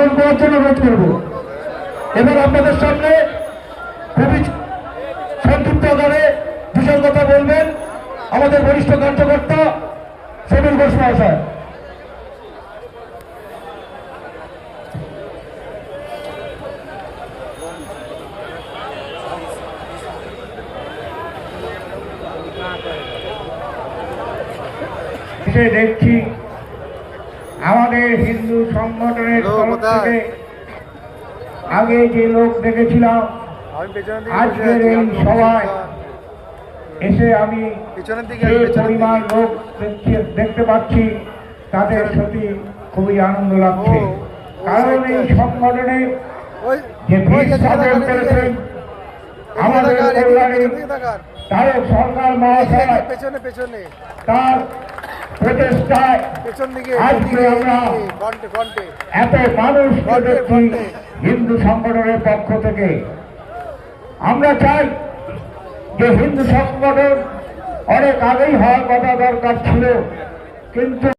আন্দোলন করার জন্য অনুরোধ করব। এবার আপনাদের সামনে খুবই সংক্ষিপ্ত আকারে বিশাল কথা বলবেন আমাদের বরিষ্ঠ কার্যকর্তা সমীর ঘোষ মহাশয়। দেখছি আমাদের হিন্দু সংগঠনের তরফ থেকে আগে যে লোক দেখেছিলাম আজকের এই সভায় এসে আমি যে পরিমাণ লোক দেখতে পাচ্ছি তাদের সত্যি খুবই আনন্দ লাগছে। কারণ এই সংগঠনে যে বীজ স্থাপন করেছেন আমাদের কল্যাণী তারক সরকার মহাশয়, তার প্রচেষ্টায় আজকে আমরা এত মানুষ দেখছি হিন্দু সংগঠনের পক্ষ থেকে। আমরা চাই যে হিন্দু সংগঠন অনেক আগেই হওয়ার কথা দরকার ছিল, কিন্তু